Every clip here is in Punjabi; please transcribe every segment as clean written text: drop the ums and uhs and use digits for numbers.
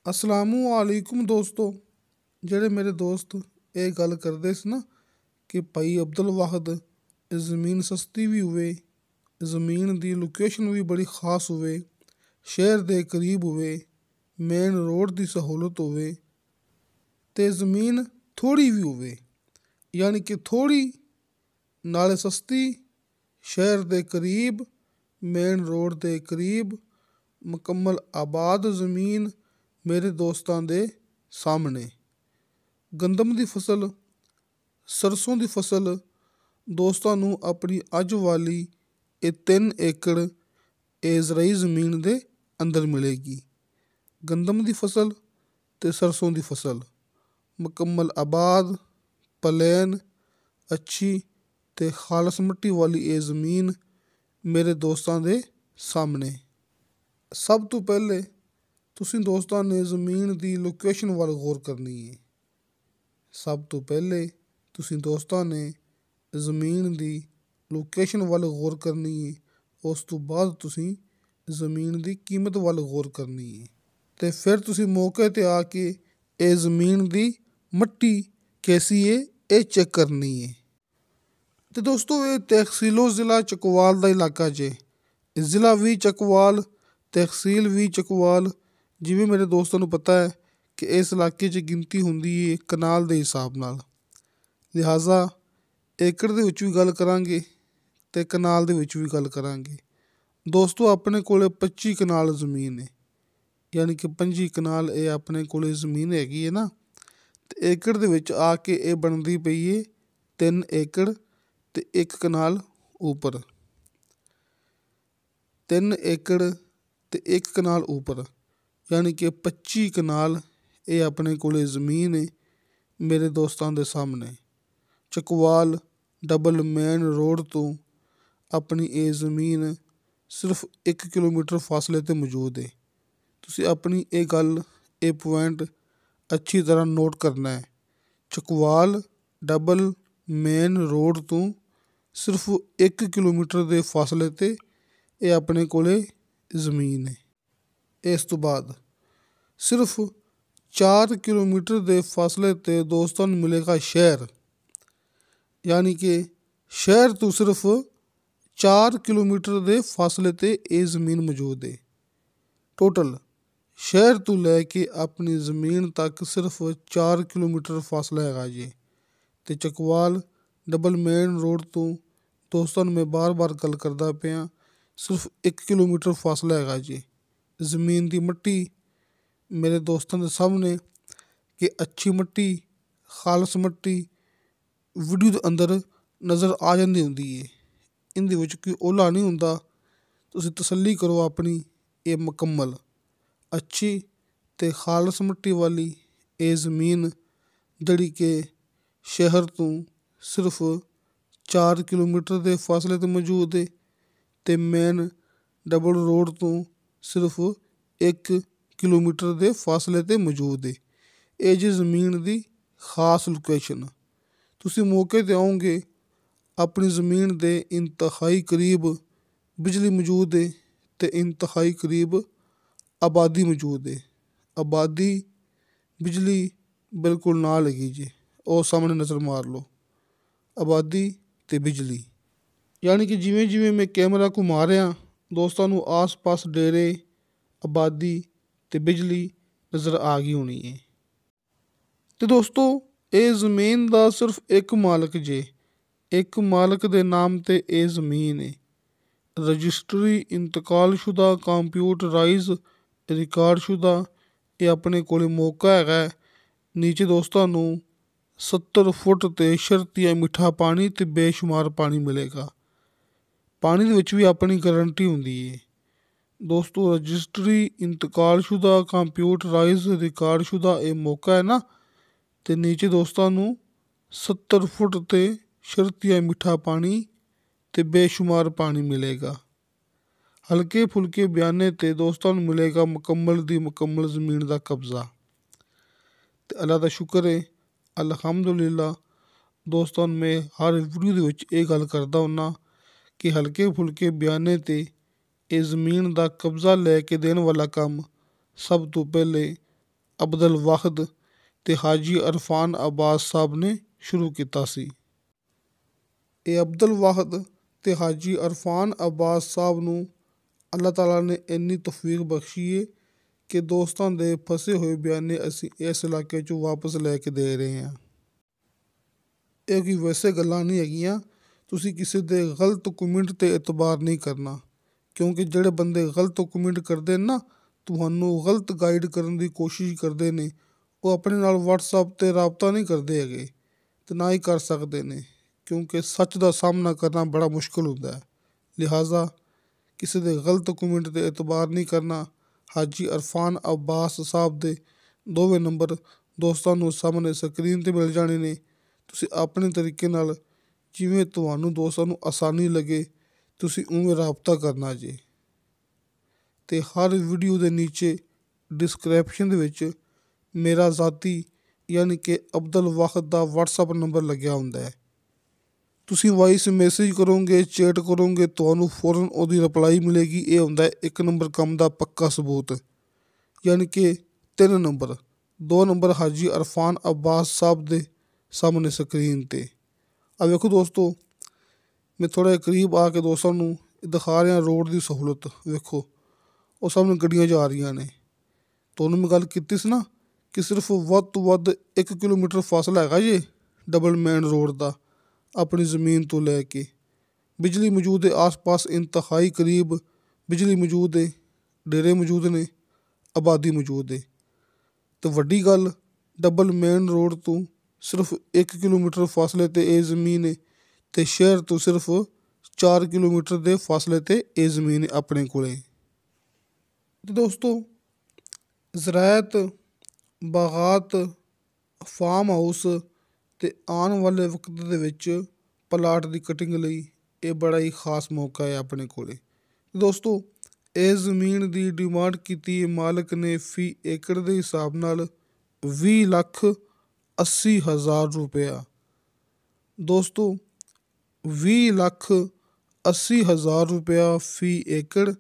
ਅਸਲਾਮੁਅਲੈकुम ਦੋਸਤੋ। ਜਿਹੜੇ ਮੇਰੇ ਦੋਸਤ ਇਹ ਗੱਲ ਕਰਦੇ ਸੀ ਨਾ ਕਿ ਭਾਈ ਅਬਦੁਲ ਵਾਹਦ ਜ਼ਮੀਨ ਸਸਤੀ ਵੀ ਹੋਵੇ, ਜ਼ਮੀਨ ਦੀ ਲੋਕੇਸ਼ਨ ਵੀ ਬੜੀ ਖਾਸ ਹੋਵੇ, ਸ਼ਹਿਰ ਦੇ ਕਰੀਬ ਹੋਵੇ, ਮੇਨ ਰੋਡ ਦੀ ਸਹੂਲਤ ਹੋਵੇ ਅਤੇ ਜ਼ਮੀਨ ਥੋੜ੍ਹੀ ਵੀ ਹੋਵੇ, ਯਾਨੀ ਕਿ ਥੋੜ੍ਹੀ ਨਾਲੇ ਸਸਤੀ, ਸ਼ਹਿਰ ਦੇ ਕਰੀਬ, ਮੇਨ ਰੋਡ ਦੇ ਕਰੀਬ, ਮੁਕੰਮਲ ਆਬਾਦ ਜ਼ਮੀਨ ਮੇਰੇ ਦੋਸਤਾਂ ਦੇ ਸਾਹਮਣੇ। ਗੰਦਮ ਦੀ ਫਸਲ, ਸਰਸੋਂ ਦੀ ਫਸਲ ਦੋਸਤਾਂ ਨੂੰ ਆਪਣੀ ਅੱਜ ਵਾਲੀ ਇਹ 3 ਏਕੜ ਇਹ ਜ਼ਰਾਈ ਜ਼ਮੀਨ ਦੇ ਅੰਦਰ ਮਿਲੇਗੀ। ਗੰਦਮ ਦੀ ਫਸਲ ਅਤੇ ਸਰਸੋਂ ਦੀ ਫਸਲ ਮੁਕੰਮਲ ਆਬਾਦ, ਪਲੇਨ, ਅੱਛੀ ਅਤੇ ਖਾਲਸ ਮਿੱਟੀ ਵਾਲੀ ਇਹ ਜ਼ਮੀਨ ਮੇਰੇ ਦੋਸਤਾਂ ਦੇ ਸਾਹਮਣੇ। ਸਭ ਤੋਂ ਪਹਿਲੇ ਤੁਸੀਂ ਦੋਸਤਾਂ ਨੇ ਜ਼ਮੀਨ ਦੀ ਲੋਕੇਸ਼ਨ ਵੱਲ ਗੌਰ ਕਰਨੀ ਹੈ। ਸਭ ਤੋਂ ਪਹਿਲੇ ਤੁਸੀਂ ਦੋਸਤਾਂ ਨੇ ਜ਼ਮੀਨ ਦੀ ਲੋਕੇਸ਼ਨ ਵੱਲ ਗੌਰ ਕਰਨੀ ਹੈ। ਉਸ ਤੋਂ ਬਾਅਦ ਤੁਸੀਂ ਜ਼ਮੀਨ ਦੀ ਕੀਮਤ ਵੱਲ ਗੌਰ ਕਰਨੀ ਹੈ ਅਤੇ ਫਿਰ ਤੁਸੀਂ ਮੌਕੇ 'ਤੇ ਆ ਕੇ ਇਹ ਜ਼ਮੀਨ ਦੀ ਮਿੱਟੀ ਕੈਸੀ ਹੈ ਇਹ ਚੈੱਕ ਕਰਨੀ ਹੈ। ਅਤੇ ਦੋਸਤੋ ਇਹ ਤਹਿਸੀਲੋ ਜ਼ਿਲ੍ਹਾ ਚੱਕਵਾਲ ਦਾ ਇਲਾਕਾ ਜੇ। ਜ਼ਿਲ੍ਹਾ ਵੀ ਚੱਕਵਾਲ, ਤਹਿਸੀਲ ਵੀ ਚੱਕਵਾਲ। ਜਿਵੇਂ ਮੇਰੇ ਦੋਸਤਾਂ ਨੂੰ ਪਤਾ ਹੈ ਕਿ ਇਸ ਇਲਾਕੇ 'ਚ ਗਿਣਤੀ ਹੁੰਦੀ ਹੈ ਕਨਾਲ ਦੇ ਹਿਸਾਬ ਨਾਲ, ਲਿਹਾਜ਼ਾ ਏਕੜ ਦੇ ਵਿੱਚ ਵੀ ਗੱਲ ਕਰਾਂਗੇ ਅਤੇ ਕਨਾਲ ਦੇ ਵਿੱਚ ਵੀ ਗੱਲ ਕਰਾਂਗੇ। ਦੋਸਤੋ ਆਪਣੇ ਕੋਲ 25 ਕਨਾਲ ਜ਼ਮੀਨ ਹੈ, ਯਾਨੀ ਕਿ 25 ਕਨਾਲ ਇਹ ਆਪਣੇ ਕੋਲ ਜ਼ਮੀਨ ਹੈਗੀ ਹੈ ਨਾ। ਅਤੇ ਏਕੜ ਦੇ ਵਿੱਚ ਆ ਕੇ ਇਹ ਬਣਦੀ ਪਈ ਹੈ 3 ਏਕੜ ਅਤੇ 1 ਕਨਾਲ ਉੱਪਰ। 3 ਏਕੜ ਅਤੇ 1 ਕਨਾਲ ਉੱਪਰ, ਯਾਨੀ ਕਿ 25 ਕਨਾਲ ਇਹ ਆਪਣੇ ਕੋਲ ਜ਼ਮੀਨ ਹੈ ਮੇਰੇ ਦੋਸਤਾਂ ਦੇ ਸਾਹਮਣੇ। ਚੱਕਵਾਲ ਡਬਲ ਮੇਨ ਰੋਡ ਤੋਂ ਆਪਣੀ ਇਹ ਜ਼ਮੀਨ ਸਿਰਫ 1 ਕਿਲੋਮੀਟਰ ਫਾਸਲੇ 'ਤੇ ਮੌਜੂਦ ਹੈ। ਤੁਸੀਂ ਆਪਣੀ ਇਹ ਗੱਲ, ਇਹ ਪੁਆਇੰਟ ਅੱਛੀ ਤਰ੍ਹਾਂ ਨੋਟ ਕਰਨਾ ਹੈ। ਚੱਕਵਾਲ ਡਬਲ ਮੇਨ ਰੋਡ ਤੋਂ ਸਿਰਫ 1 ਕਿਲੋਮੀਟਰ ਦੇ ਫਾਸਲੇ 'ਤੇ ਇਹ ਆਪਣੇ ਕੋਲ ਜ਼ਮੀਨ ਹੈ। ਇਸ ਤੋਂ ਬਾਅਦ ਸਿਰਫ 4 ਕਿਲੋਮੀਟਰ ਦੇ ਫਾਸਲੇ 'ਤੇ ਦੋਸਤਾਂ ਨੂੰ ਮਿਲੇਗਾ ਸ਼ਹਿਰ, ਯਾਨੀ ਕਿ ਸ਼ਹਿਰ ਤੋਂ ਸਿਰਫ 4 ਕਿਲੋਮੀਟਰ ਦੇ ਫਾਸਲੇ 'ਤੇ ਇਹ ਜ਼ਮੀਨ ਮੌਜੂਦ ਹੈ। ਟੋਟਲ ਸ਼ਹਿਰ ਤੋਂ ਲੈ ਕੇ ਆਪਣੀ ਜ਼ਮੀਨ ਤੱਕ ਸਿਰਫ 4 ਕਿਲੋਮੀਟਰ ਫਾਸਲਾ ਹੈਗਾ ਜੀ। ਅਤੇ ਚੱਕਵਾਲ ਡਬਲ ਮੇਨ ਰੋਡ ਤੋਂ ਦੋਸਤਾਂ ਨੂੰ ਮੈਂ ਬਾਰ-ਬਾਰ ਗੱਲ ਕਰਦਾ ਪਿਆ, ਸਿਰਫ 1 ਕਿਲੋਮੀਟਰ ਫਾਸਲਾ ਹੈਗਾ ਜੀ। ਜ਼ਮੀਨ ਦੀ ਮਿੱਟੀ ਮੇਰੇ ਦੋਸਤਾਂ ਦੇ ਸਾਹਮਣੇ ਕਿ ਅੱਛੀ ਮਿੱਟੀ, ਖਾਲਸ ਮਿੱਟੀ ਵੀਡੀਓ ਦੇ ਅੰਦਰ ਨਜ਼ਰ ਆ ਜਾਂਦੀ ਹੁੰਦੀ ਹੈ। ਇਹਦੇ ਵਿੱਚ ਕੋਈ ਓਲਾ ਨਹੀਂ ਹੁੰਦਾ। ਤੁਸੀਂ ਤਸੱਲੀ ਕਰੋ ਆਪਣੀ, ਇਹ ਮੁਕੰਮਲ ਅੱਛੀ ਅਤੇ ਖਾਲਸ ਮਿੱਟੀ ਵਾਲੀ ਇਹ ਜ਼ਮੀਨ ਜਿਹੜੀ ਕਿ ਸ਼ਹਿਰ ਤੋਂ ਸਿਰਫ 4 ਕਿਲੋਮੀਟਰ ਦੇ ਫਾਸਲੇ 'ਤੇ ਮੌਜੂਦ ਹੈ ਅਤੇ ਮੇਨ ਡਬਲ ਰੋਡ ਤੋਂ ਸਿਰਫ 1 ਕਿਲੋਮੀਟਰ ਦੇ ਫਾਸਲੇ 'ਤੇ ਮੌਜੂਦ ਹੈ। ਇਹ ਜੀ ਜ਼ਮੀਨ ਦੀ ਖਾਸ ਲੋਕੇਸ਼ਨ। ਤੁਸੀਂ ਮੌਕੇ 'ਤੇ ਆਓਗੇ, ਆਪਣੀ ਜ਼ਮੀਨ ਦੇ ਇੰਤਹਾਈ ਕਰੀਬ ਬਿਜਲੀ ਮੌਜੂਦ ਹੈ ਅਤੇ ਇੰਤਹਾਈ ਕਰੀਬ ਆਬਾਦੀ ਮੌਜੂਦ ਹੈ। ਆਬਾਦੀ, ਬਿਜਲੀ ਬਿਲਕੁਲ ਨਾਲ ਹੈਗੀ ਜੀ। ਉਹ ਸਾਹਮਣੇ ਨਜ਼ਰ ਮਾਰ ਲਓ, ਆਬਾਦੀ ਅਤੇ ਬਿਜਲੀ। ਯਾਨੀ ਕਿ ਜਿਵੇਂ ਜਿਵੇਂ ਮੈਂ ਕੈਮਰਾ ਘੁਮਾ ਰਿਹਾ, ਦੋਸਤਾਂ ਨੂੰ ਆਸ-ਪਾਸ ਡੇਰੇ, ਆਬਾਦੀ ਅਤੇ ਬਿਜਲੀ ਨਜ਼ਰ ਆ ਗਈ ਹੋਣੀ ਹੈ। ਅਤੇ ਦੋਸਤੋ ਇਹ ਜ਼ਮੀਨ ਦਾ ਸਿਰਫ ਇੱਕ ਮਾਲਕ ਜੇ, ਇੱਕ ਮਾਲਕ ਦੇ ਨਾਮ 'ਤੇ ਇਹ ਜ਼ਮੀਨ ਹੈ। ਰਜਿਸਟਰੀ ਇੰਤਕਾਲਸ਼ੁਦਾ, ਕੰਪਿਊਟਰਾਈਜ਼, ਰਿਕਾਰਡਸ਼ੁਦਾ ਇਹ ਆਪਣੇ ਕੋਲ ਮੌਕਾ ਹੈਗਾ। ਨੀਚੇ ਦੋਸਤਾਂ ਨੂੰ 70 ਫੁੱਟ 'ਤੇ ਸ਼ਰਤੀਆ ਮਿੱਠਾ ਪਾਣੀ ਅਤੇ ਬੇਸ਼ੁਮਾਰ ਪਾਣੀ ਮਿਲੇਗਾ। ਪਾਣੀ ਦੇ ਵਿੱਚ ਵੀ ਆਪਣੀ ਗਰੰਟੀ ਹੁੰਦੀ ਹੈ। ਦੋਸਤੋ ਰਜਿਸਟਰੀ ਇੰਤਕਾਲਸ਼ੁਦਾ, ਕੰਪਿਊਟਰਾਈਜ਼, ਰਿਕਾਰਡਸ਼ੁਦਾ ਇਹ ਮੌਕਾ ਹੈ ਨਾ, ਅਤੇ ਨੀਚੇ ਦੋਸਤਾਂ ਨੂੰ 70 ਫੁੱਟ 'ਤੇ ਸ਼ਰਤੀਆ ਮਿੱਠਾ ਪਾਣੀ ਅਤੇ ਬੇਸ਼ੁਮਾਰ ਪਾਣੀ ਮਿਲੇਗਾ। ਹਲਕੇ ਫੁਲਕੇ ਬਿਆਨੇ 'ਤੇ ਦੋਸਤਾਂ ਨੂੰ ਮਿਲੇਗਾ ਮੁਕੰਮਲ ਦੀ ਮੁਕੰਮਲ ਜ਼ਮੀਨ ਦਾ ਕਬਜ਼ਾ। ਅਤੇ ਅੱਲਾ ਦਾ ਸ਼ੁਕਰ ਹੈ, ਅਲਹਮਦੁਲਿਲਾ। ਦੋਸਤਾਂ ਨੂੰ ਮੈਂ ਹਰ ਵੀਡੀਓ ਦੇ ਵਿੱਚ ਇਹ ਗੱਲ ਕਰਦਾ ਹੁੰਦਾ ਕਿ ਹਲਕੇ ਫੁਲਕੇ ਬਿਆਨੇ 'ਤੇ ਇਹ ਜ਼ਮੀਨ ਦਾ ਕਬਜ਼ਾ ਲੈ ਕੇ ਦੇਣ ਵਾਲਾ ਕੰਮ ਸਭ ਤੋਂ ਪਹਿਲੇ ਅਬਦੁਲ ਵਾਹਦ ਤੇ ਹਾਜੀ ਅਰਫਾਨ ਅਬਾਸ ਸਾਹਿਬ ਨੇ ਸ਼ੁਰੂ ਕੀਤਾ ਸੀ। ਇਹ ਅਬਦੁਲ ਵਾਹਦ ਤੇ ਹਾਜੀ ਅਰਫਾਨ ਅਬਾਸ ਸਾਹਿਬ ਨੂੰ ਅੱਲਾਹ ਤਾਲਾ ਨੇ ਇੰਨੀ ਤੌਫੀਕ ਬਖਸ਼ੀ ਹੈ ਕਿ ਦੋਸਤਾਂ ਦੇ ਫਸੇ ਹੋਏ ਬਿਆਨੇ ਅਸੀਂ ਇਸ ਇਲਾਕੇ 'ਚੋਂ ਵਾਪਸ ਲੈ ਕੇ ਦੇ ਰਹੇ ਹਾਂ। ਇਹ ਕੋਈ ਵੈਸੇ ਗੱਲਾਂ ਨਹੀਂ ਹੈਗੀਆਂ। ਤੁਸੀਂ ਕਿਸੇ ਦੇ ਗਲਤ ਕਮੈਂਟ 'ਤੇ ਇਤਬਾਰ ਨਹੀਂ ਕਰਨਾ, ਕਿਉਂਕਿ ਜਿਹੜੇ ਬੰਦੇ ਗਲਤ ਕਮੈਂਟ ਕਰਦੇ ਨੇ ਨਾ, ਤੁਹਾਨੂੰ ਗਲਤ ਗਾਈਡ ਕਰਨ ਦੀ ਕੋਸ਼ਿਸ਼ ਕਰਦੇ ਨੇ। ਉਹ ਆਪਣੇ ਨਾਲ ਵਟਸਐਪ 'ਤੇ ਰਾਬਤਾ ਨਹੀਂ ਕਰਦੇ ਹੈਗੇ ਅਤੇ ਨਾ ਹੀ ਕਰ ਸਕਦੇ ਨੇ, ਕਿਉਂਕਿ ਸੱਚ ਦਾ ਸਾਹਮਣਾ ਕਰਨਾ ਬੜਾ ਮੁਸ਼ਕਿਲ ਹੁੰਦਾ ਹੈ। ਲਿਹਾਜ਼ਾ ਕਿਸੇ ਦੇ ਗਲਤ ਕਮੈਂਟ 'ਤੇ ਇਤਬਾਰ ਨਹੀਂ ਕਰਨਾ। ਹਾਜੀ ਅਰਫਾਨ ਅਬਾਸ ਸਾਹਿਬ ਦੇ ਦੋਵੇਂ ਨੰਬਰ ਦੋਸਤਾਂ ਨੂੰ ਸਾਹਮਣੇ ਸਕਰੀਨ 'ਤੇ ਮਿਲ ਜਾਣੇ ਨੇ। ਤੁਸੀਂ ਆਪਣੇ ਤਰੀਕੇ ਨਾਲ ਜਿਵੇਂ ਤੁਹਾਨੂੰ ਦੋਸਤਾਂ ਨੂੰ ਆਸਾਨੀ ਲੱਗੇ ਤੁਸੀਂ ਉਵੇਂ ਰਾਬਤਾ ਕਰਨਾ ਜੇ। ਅਤੇ ਹਰ ਵੀਡੀਓ ਦੇ ਨੀਚੇ ਡਿਸਕ੍ਰਿਪਸ਼ਨ ਦੇ ਵਿੱਚ ਮੇਰਾ ਜ਼ਾਤੀ ਯਾਨੀ ਕਿ ਅਬਦੁਲ ਵਾਹਦ ਦਾ ਵਟਸਐਪ ਨੰਬਰ ਲੱਗਿਆ ਹੁੰਦਾ ਹੈ। ਤੁਸੀਂ ਵਾਇਸ ਮੈਸੇਜ ਕਰੋਗੇ, ਚੈਟ ਕਰੋਗੇ, ਤੁਹਾਨੂੰ ਫੌਰਨ ਉਹਦੀ ਰਿਪਲਾਈ ਮਿਲੇਗੀ। ਇਹ ਹੁੰਦਾ ਇੱਕ ਨੰਬਰ ਕੰਮ ਦਾ ਪੱਕਾ ਸਬੂਤ, ਯਾਨੀ ਕਿ 3 ਨੰਬਰ। 2 ਨੰਬਰ ਹਾਜੀ ਅਰਫਾਨ ਅਬਾਸ ਸਾਹਿਬ ਦੇ ਸਾਹਮਣੇ ਸਕਰੀਨ 'ਤੇ। ਆ ਵੇਖੋ ਦੋਸਤੋ, ਮੈਂ ਥੋੜ੍ਹਾ ਜਿਹਾ ਕਰੀਬ ਆ ਕੇ ਦੋਸਤਾਂ ਨੂੰ ਦਿਖਾ ਰਿਹਾ ਰੋਡ ਦੀ ਸਹੂਲਤ। ਵੇਖੋ ਉਹ ਸਾਹਮਣੇ ਗੱਡੀਆਂ ਜਾ ਰਹੀਆਂ ਨੇ। ਤੁਹਾਨੂੰ ਮੈਂ ਗੱਲ ਕੀਤੀ ਸੀ ਨਾ ਕਿ ਸਿਰਫ ਵੱਧ ਤੋਂ ਵੱਧ 1 ਕਿਲੋਮੀਟਰ ਫਾਸਲਾ ਹੈਗਾ ਜੇ ਡਬਲ ਮੇਨ ਰੋਡ ਦਾ ਆਪਣੀ ਜ਼ਮੀਨ ਤੋਂ ਲੈ ਕੇ। ਬਿਜਲੀ ਮੌਜੂਦ ਹੈ ਆਸ-ਪਾਸ, ਇੰਤਹਾਈ ਕਰੀਬ ਬਿਜਲੀ ਮੌਜੂਦ ਹੈ, ਡੇਰੇ ਮੌਜੂਦ ਨੇ, ਆਬਾਦੀ ਮੌਜੂਦ ਹੈ। ਅਤੇ ਵੱਡੀ ਗੱਲ, ਡਬਲ ਮੇਨ ਰੋਡ ਤੋਂ ਸਿਰਫ 1 ਕਿਲੋਮੀਟਰ ਫਾਸਲੇ 'ਤੇ ਇਹ ਜ਼ਮੀਨ ਹੈ ਅਤੇ ਸ਼ਹਿਰ ਤੋਂ ਸਿਰਫ 4 ਕਿਲੋਮੀਟਰ ਦੇ ਫਾਸਲੇ 'ਤੇ ਇਹ ਜ਼ਮੀਨ ਹੈ ਆਪਣੇ ਕੋਲੇ। ਅਤੇ ਦੋਸਤੋ, ਜ਼ਰਾਅਤ, ਬਾਗਾਤ, ਫਾਰਮ ਹਾਊਸ ਅਤੇ ਆਉਣ ਵਾਲੇ ਵਕਤ ਦੇ ਵਿੱਚ ਪਲਾਟ ਦੀ ਕਟਿੰਗ ਲਈ ਇਹ ਬੜਾ ਹੀ ਖਾਸ ਮੌਕਾ ਹੈ ਆਪਣੇ ਕੋਲੇ। ਦੋਸਤੋ, ਇਹ ਜ਼ਮੀਨ ਦੀ ਡਿਮਾਂਡ ਕੀਤੀ ਹੈ ਮਾਲਕ ਨੇ ਫੀ ਏਕੜ ਦੇ ਹਿਸਾਬ ਨਾਲ 20,80,000 ਰੁਪਇਆ। ਦੋਸਤੋ, 20,80,000 ਰੁਪਇਆ ਫੀ ਏਕੜ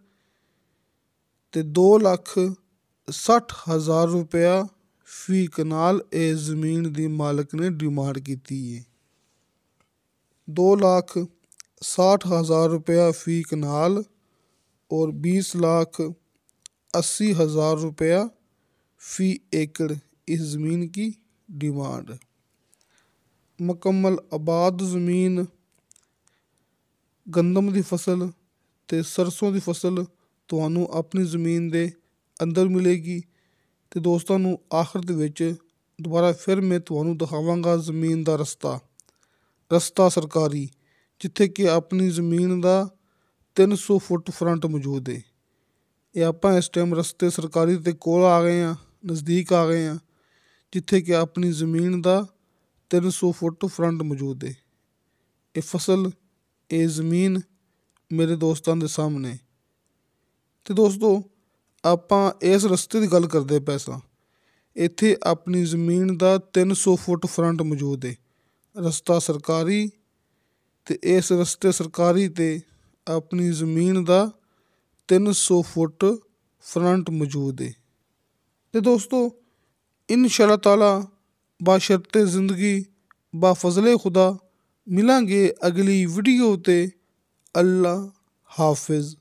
ਅਤੇ 2,60,000 ਰੁਪਇਆ ਫੀ ਕਨਾਲ ਇਹ ਜ਼ਮੀਨ ਦੀ ਮਾਲਕ ਨੇ ਡਿਮਾਂਡ ਕੀਤੀ ਹੈ। 2,60,000 रुपया फ़ी कनाल और 20,80,000 रुपया फ़ी एकड़ इस ज़मीन की डिमांड। मुकम्मल आबाद ज़मीन, गंदम की फसल ते सरसों की फसल ਤੁਹਾਨੂੰ ਆਪਣੀ ਜ਼ਮੀਨ ਦੇ ਅੰਦਰ ਮਿਲੇਗੀ। ਅਤੇ ਦੋਸਤਾਂ ਨੂੰ ਆਖਰ ਦੇ ਵਿੱਚ ਦੁਬਾਰਾ ਫਿਰ ਮੈਂ ਤੁਹਾਨੂੰ ਦਿਖਾਵਾਂਗਾ ਜ਼ਮੀਨ ਦਾ ਰਸਤਾ ਸਰਕਾਰੀ, ਜਿੱਥੇ ਕਿ ਆਪਣੀ ਜ਼ਮੀਨ ਦਾ 300 ਫੁੱਟ ਫਰੰਟ ਮੌਜੂਦ ਹੈ। ਇਹ ਆਪਾਂ ਇਸ ਟਾਈਮ ਰਸਤੇ ਸਰਕਾਰੀ ਦੇ ਕੋਲ ਆ ਗਏ ਹਾਂ, ਨਜ਼ਦੀਕ ਆ ਗਏ ਹਾਂ, ਜਿੱਥੇ ਕਿ ਆਪਣੀ ਜ਼ਮੀਨ ਦਾ 300 ਫੁੱਟ ਫਰੰਟ ਮੌਜੂਦ ਹੈ। ਇਹ ਫਸਲ, ਇਹ ਜ਼ਮੀਨ ਮੇਰੇ ਦੋਸਤਾਂ ਦੇ ਸਾਹਮਣੇ। ਅਤੇ ਦੋਸਤੋ, ਆਪਾਂ ਇਸ ਰਸਤੇ ਦੀ ਗੱਲ ਕਰਦੇ ਪਏ ਸਾਂ। ਇੱਥੇ ਆਪਣੀ ਜ਼ਮੀਨ ਦਾ 300 ਫੁੱਟ ਫਰੰਟ ਮੌਜੂਦ ਹੈ, ਰਸਤਾ ਸਰਕਾਰੀ, ਅਤੇ ਇਸ ਰਸਤੇ ਸਰਕਾਰੀ 'ਤੇ ਆਪਣੀ ਜ਼ਮੀਨ ਦਾ 300 ਫੁੱਟ ਫਰੰਟ ਮੌਜੂਦ ਹੈ। ਅਤੇ ਦੋਸਤੋ, इंशा अल्लाह ताला बाशर्ते ज़िंदगी बा फज़ले खुदा मिलांगे अगली वीडियो ते। अल्लाह हाफिज़।